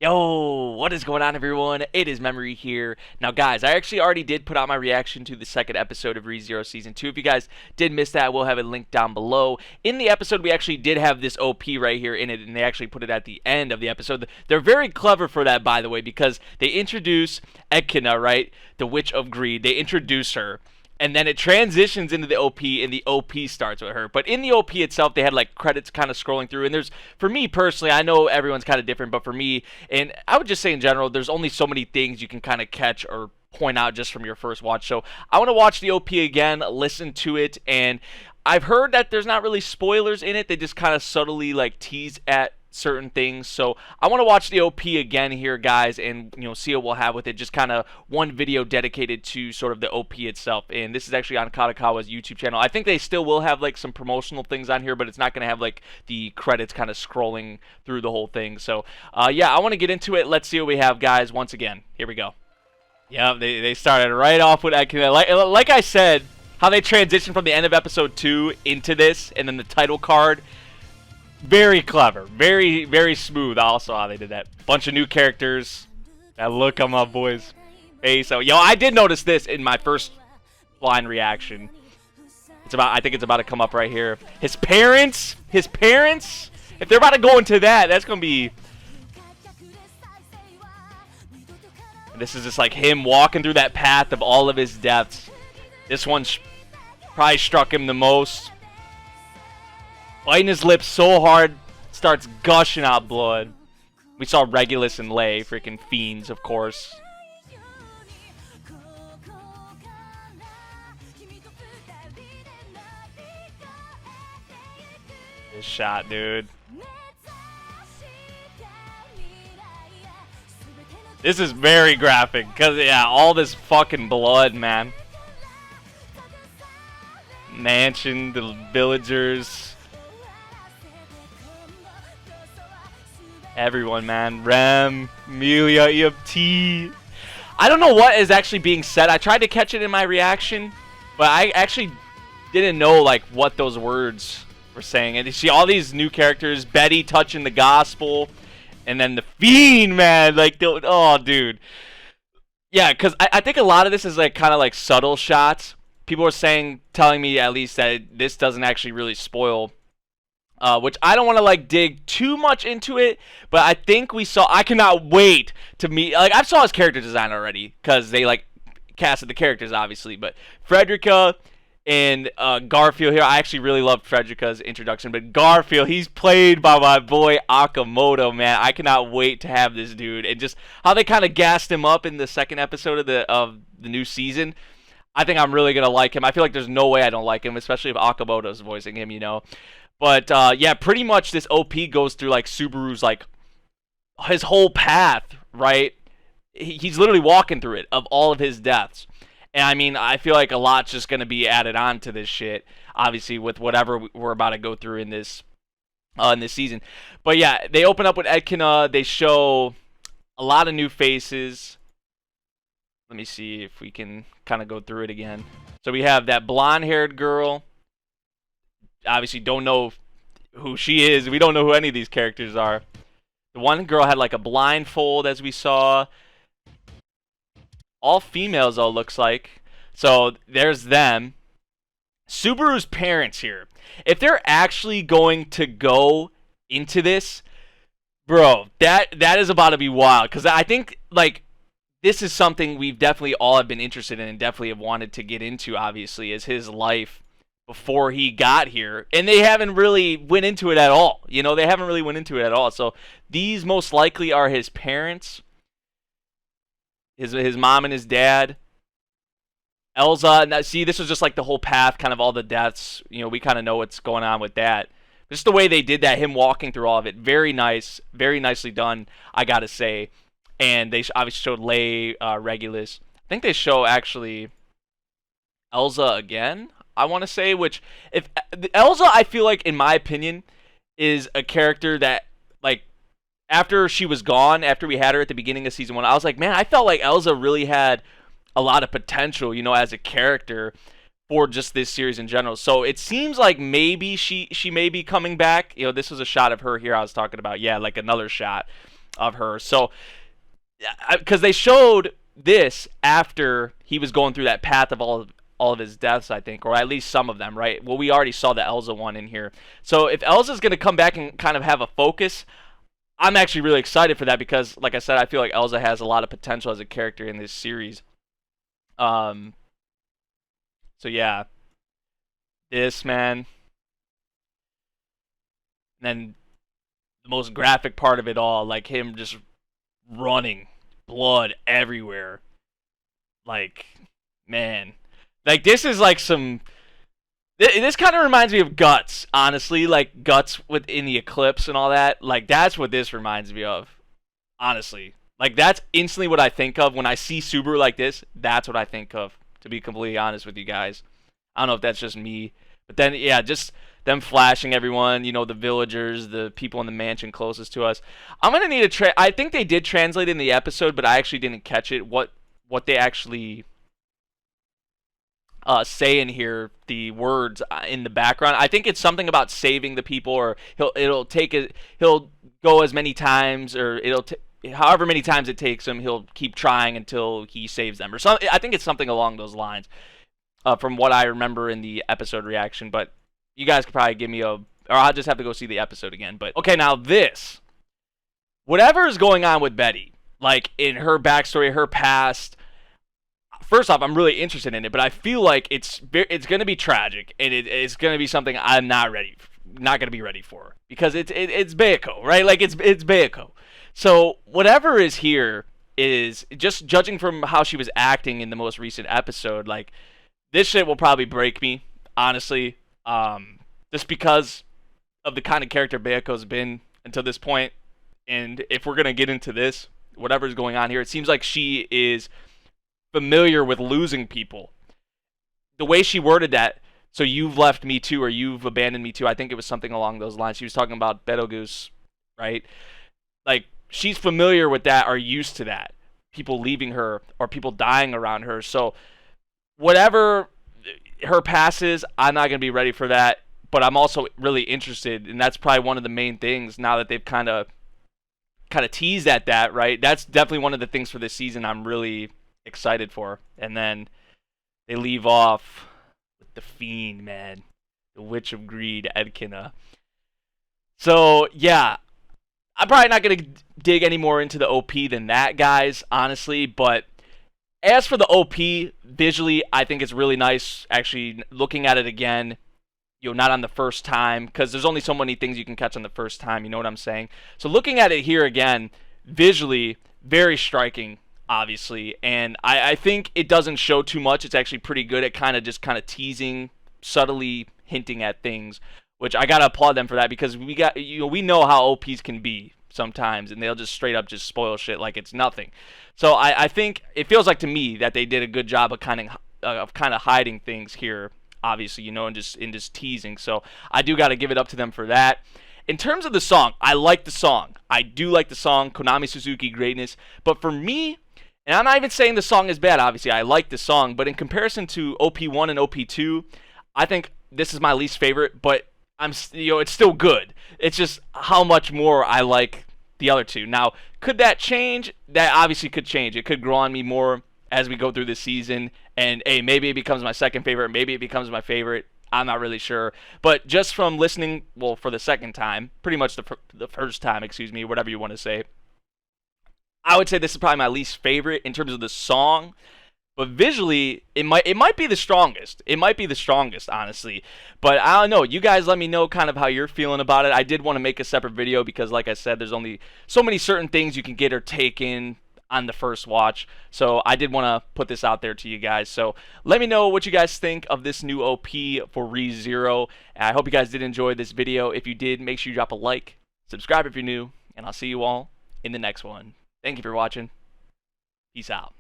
Yo, what is going on, everyone? It is Memory here. Now, guys, I actually already did put out my reaction to the second episode of ReZero Season 2. If you guys did miss that, we'll have a link down below. In the episode, we actually did have this OP right here in it, and they actually put it at the end of the episode. They're very clever for that, by the way, because they introduce Ekina, right? The Witch of Greed. They introduce her. And then it transitions into the OP, and the OP starts with her. But in the OP itself, they had like credits kind of scrolling through. And there's, for me personally, I know everyone's kind of different, but for me, and I would just say in general, there's only so many things you can kind of catch or point out just from your first watch. So I want to watch the OP again, listen to it, and I've heard that there's not really spoilers in it. They just kind of subtly like tease at certain things. So I want to watch the OP again here, guys, and see what we'll have with it. Just kind of one video dedicated to sort of the OP itself. And this is actually on Kadakawa's YouTube channel. I think they still will have like some promotional things on here, but it's not going to have like the credits kind of scrolling through the whole thing. So yeah, I want to get into it. Let's see what we have, guys. Once again, here we go. Yeah, they started right off with Ekina. Like I said, how they transitioned from the end of episode 2 into this, and then the title card. Very clever. Very, very smooth also how they did that. Bunch of new characters. That look on my boy's face. So, yo, I did notice this in my first blind reaction. I think it's about to come up right here. His parents, if they're about to go into that, that's going to be... This is just like him walking through that path of all of his deaths. This one probably struck him the most. Biting his lips so hard, starts gushing out blood. We saw Regulus and Lei, freaking fiends, of course. This shot, dude. This is very graphic, because, yeah, all this fucking blood, man. Mansion, the villagers. Everyone, man. Rem, Amelia, EFT. I don't know what is actually being said. I tried to catch it in my reaction, but I actually didn't know like what those words were saying. And you see all these new characters. Betty touching the gospel. And then the Fiend, man. Like, oh, dude. Yeah, because I think a lot of this is like kind of like subtle shots. People are telling me at least that this doesn't actually really spoil. Which I don't want to like dig too much into it, but I think I cannot wait to meet, like I saw his character design already, because they like casted the characters obviously, but Frederica and Garfield here, I actually really loved Frederica's introduction, but Garfield, he's played by my boy Akamoto, man. I cannot wait to have this dude, and just how they kind of gassed him up in the second episode of the new season. I think I'm really going to like him. I feel like there's no way I don't like him, especially if Akamoto's voicing him, But, yeah, pretty much this OP goes through, like, Subaru's, like, his whole path, right? He's literally walking through it, of all of his deaths. And, I mean, I feel like a lot's just going to be added on to this shit, obviously, with whatever we're about to go through in this season. But, yeah, they open up with Ekina. They show a lot of new faces. Let me see if we can kind of go through it again. So we have that blonde-haired girl. Obviously don't know who she is. We don't know who any of these characters are. The one girl had like a blindfold, as we saw. All females, though, looks like. So there's them. Subaru's parents here. If they're actually going to go into this, bro, that is about to be wild. Because I think like this is something we've definitely all have been interested in and definitely have wanted to get into, obviously, is his life before he got here, and they haven't really went into it at all. They haven't really went into it at all. So these most likely are his parents, his mom and his dad. Elza, now, see, this was just like the whole path, kind of all the deaths. We kind of know what's going on with that. Just the way they did that, him walking through all of it, very nice, very nicely done, I gotta say. And they obviously showed Lei, Regulus. I think they show actually Elza again, I want to say, which if Elza, I feel like, in my opinion, is a character that, like, after she was gone, after we had her at the beginning of season 1, I was like, man, I felt like Elza really had a lot of potential, as a character for just this series in general. So it seems like maybe she may be coming back. This was a shot of her here I was talking about. Yeah, like another shot. of her. So, because they showed this after he was going through that path of all of his deaths, I think, or at least some of them, right? Well, we already saw the Elsa one in here. So if Elsa's going to come back and kind of have a focus, I'm actually really excited for that because, like I said, I feel like Elsa has a lot of potential as a character in this series. So yeah, this, man. And then the most graphic part of it all, like him just running, blood everywhere. Like, man. Like, this is like some... This kind of reminds me of Guts, honestly. Like, Guts within the Eclipse and all that. Like, that's what this reminds me of. Honestly. Like, that's instantly what I think of. When I see Subaru like this, that's what I think of. To be completely honest with you guys. I don't know if that's just me. But then, yeah, just them flashing everyone. You know, the villagers, the people in the mansion closest to us. I'm going to need a... I think they did translate in the episode, but I actually didn't catch it. What they actually... say in here, the words in the background. I think it's something about saving the people, or he'll go as many times, or however many times it takes him, he'll keep trying until he saves them, or something. I think it's something along those lines, from what I remember in the episode reaction. But you guys could probably give me or I'll just have to go see the episode again. But okay, now this, whatever is going on with Betty, like in her backstory, her past. First off, I'm really interested in it, but I feel like it's going to be tragic, and it's going to be something I'm not going to be ready for, because it's Bayako, right? Like it's Bayako. So whatever is here is, just judging from how she was acting in the most recent episode, like this shit will probably break me, honestly, just because of the kind of character Bayako's been until this point. And if we're going to get into this, whatever's going on here, it seems like she is familiar with losing people. The way she worded that, so you've left me too, or you've abandoned me too, I think it was something along those lines. She was talking about Betelgeuse, right? Like, she's familiar with that, or used to that. People leaving her, or people dying around her. So, whatever her past is, I'm not going to be ready for that. But I'm also really interested, and that's probably one of the main things now that they've kind of teased at that, right? That's definitely one of the things for this season I'm really excited for. And then they leave off with the Fiend, man, the Witch of Greed, Edkina. So yeah, I'm probably not gonna dig any more into the OP than that, guys, honestly. But as for the OP, visually, I think it's really nice. Actually, looking at it again, you know, not on the first time, because there's only so many things you can catch on the first time. You know what I'm saying? So looking at it here again, visually, very striking, obviously, and I think it doesn't show too much. It's actually pretty good at kind of teasing, subtly hinting at things, which I gotta applaud them for that, because we know how OPs can be sometimes, and they'll just straight up just spoil shit like it's nothing. So I think it feels like to me that they did a good job of kind of hiding things here, obviously, you know, and just teasing. So I do gotta give it up to them for that. In terms of the song, I like the song. I do like the song, Konami Suzuki Greatness. But for me, and I'm not even saying the song is bad, obviously, I like the song, but in comparison to OP1 and OP2, I think this is my least favorite, but it's still good. It's just how much more I like the other two. Now, could that change? That obviously could change. It could grow on me more as we go through this season, and hey, maybe it becomes my second favorite, maybe it becomes my favorite. I'm not really sure. But just from listening, well, for the second time, pretty much the first time, excuse me, whatever you want to say, I would say this is probably my least favorite in terms of the song. But visually, it might be the strongest. It might be the strongest, honestly. But I don't know. You guys let me know kind of how you're feeling about it. I did want to make a separate video because, like I said, there's only so many certain things you can get or take in on the first watch. So I did want to put this out there to you guys. So let me know what you guys think of this new OP for ReZero. I hope you guys did enjoy this video. If you did, make sure you drop a like, subscribe if you're new, and I'll see you all in the next one. Thank you for watching. Peace out.